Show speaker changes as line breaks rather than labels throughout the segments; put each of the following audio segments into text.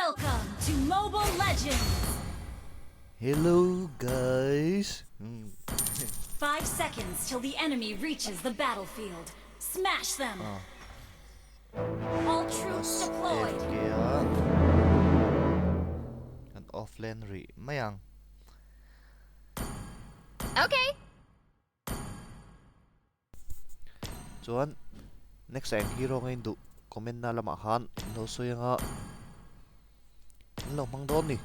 Welcome to Mobile Legends!
Hello, guys.
5 seconds till the enemy reaches the battlefield. Smash them! All troops deployed!
Kaya an offline mayang.
Okay.
Chuan next time hero ngayon do comment na lamahan no so yung ano mang doon ni.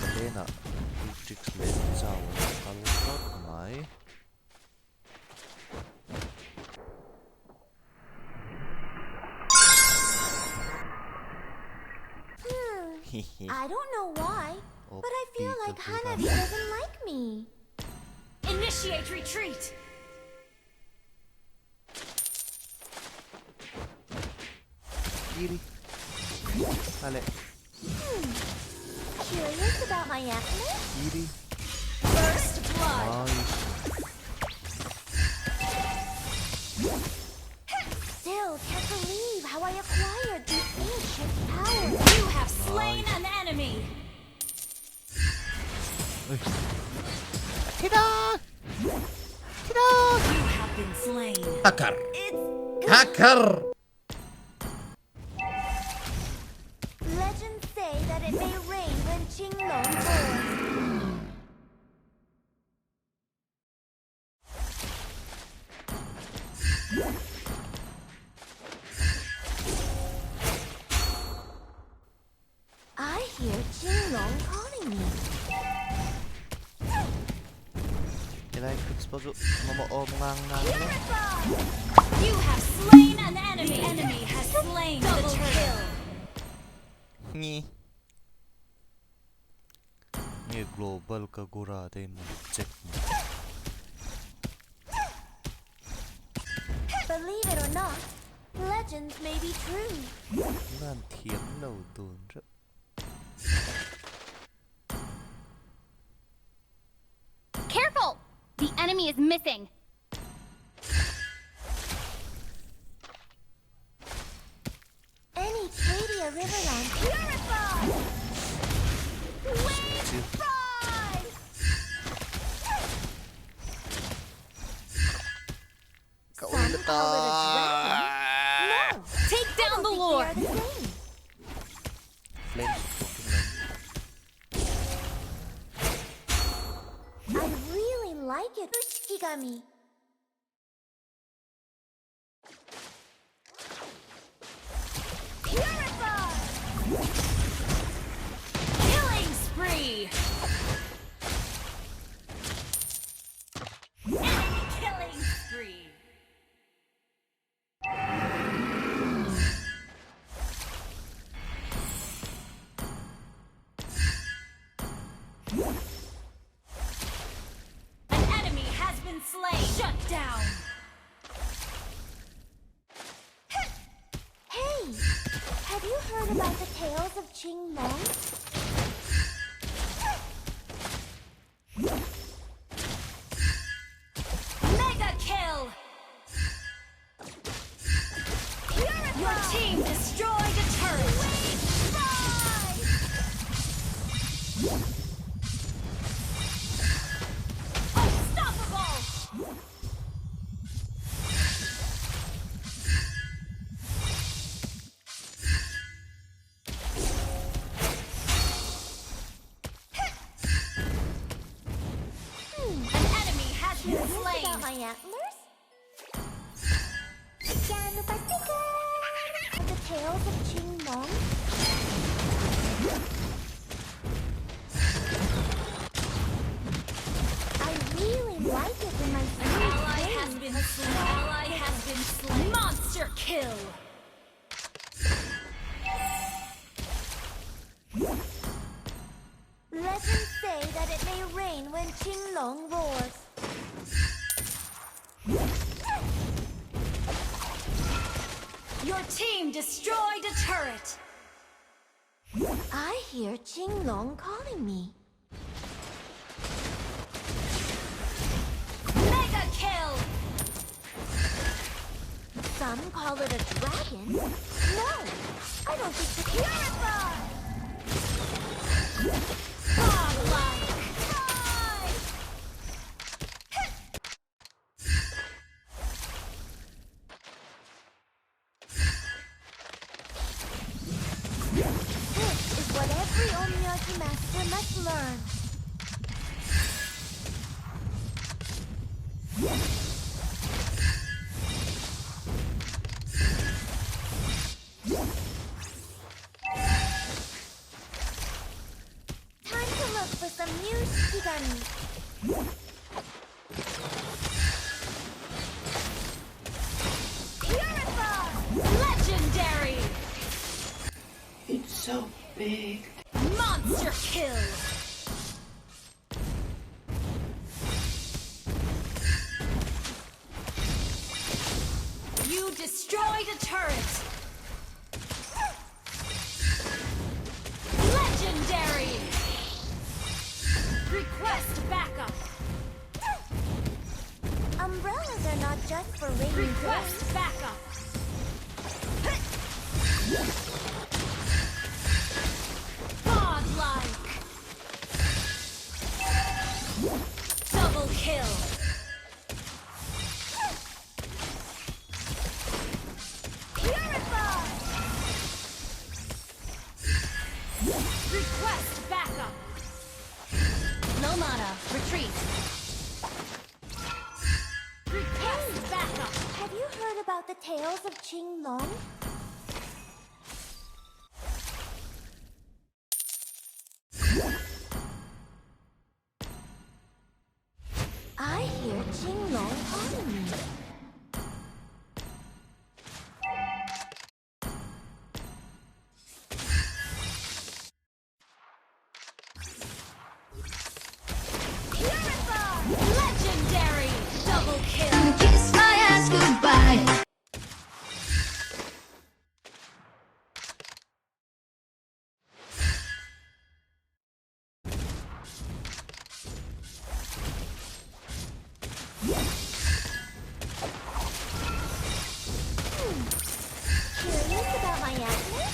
Kalena Matrix Legends sa kalungkot may
I don't know why,
Oh,
but I feel like
Pikachu
Hanabi
ka.
doesn't like me.
Initiate retreat!
Kiri. Ale,
Curious about my acne?
Kiri.
First blood!
Nice.
Still can't believe how I acquired these ancient powers.
You have slain an enemy!
Tida! Tida!
You have been slain.
Hacker!
It's
Hacker!
legends say that it may rain when Qinglong falls. I hear Qinglong calling me.
Ilay fix pa so mamoo mga nga.
You have slain an enemy! The enemy has slain the turtle!
Ngi. Ngi global kagurate mo check mo.
Believe it or not, legends may be true.
Nan thiam lâu tuần rất.
Careful! The enemy is missing.
Any Cadia Riverland purified! Wave
Chưa.
fry!
Cậu
Some
lên
call it a dragon. No,
Take down the
they
lord!
are the same.
Flames cooking lang.
I really like it, Ushikigami. Purify!
Killing spree! Enemy killing spree! An enemy has been slain! Shut down!
Hey, have you heard about the tales of Qinglong?
Mega kill! Your team destroyed a turret! Unstoppable! An enemy has been
Curious
slain!
about my antlers? The tales of Qinglong? I really like it when my
Ally
friends
has been slain! Ally has been slain! Monster kill!
Legends say that it may rain when Qinglong roars.
Your team destroyed a turret!
I hear Qinglong calling me. Some call it a dragon. No, I don't think the Purify!
Godlike!
This is what every Omiyaki master must learn. Time to look for some new Shikigami. Purify!
Legendary!
It's so big.
Monster kill! You destroyed a turret! Legendary! Request backup!
Umbrellas are not just for rainy days.
Request backup! Godlike! Double kill!
Purify!
Request backup!
No mana. Retreat.
Request backup!
Have you heard about the tales of Qing Long? I hear Qing Long on me. Purify!
Legendary! Double kill!
Kiss my ass goodbye.
Curious about my acne?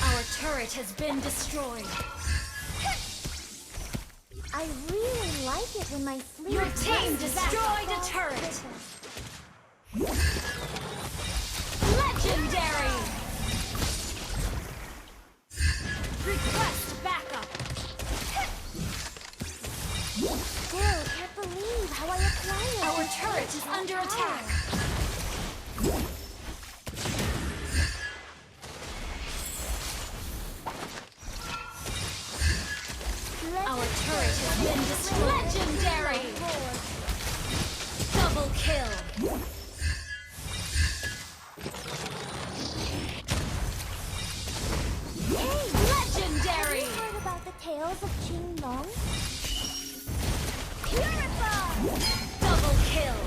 Our turret has been destroyed.
I really like it when my sleeve
Your team
presses
destroyed
back
a turret.
quicker.
Legendary! Request backup!
Still can't believe how I acquired
Our
this
turret is
power.
under attack. Our turret has been destroyed. Legendary! Double kill!
Hey,
Legendary!
have you heard about the tales of Qing Long? Purify!
Double kill!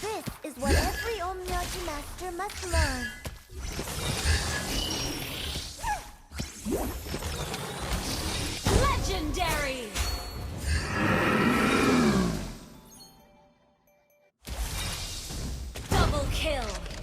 This is what every Omiyaki master must learn.
Legendary! Double kill!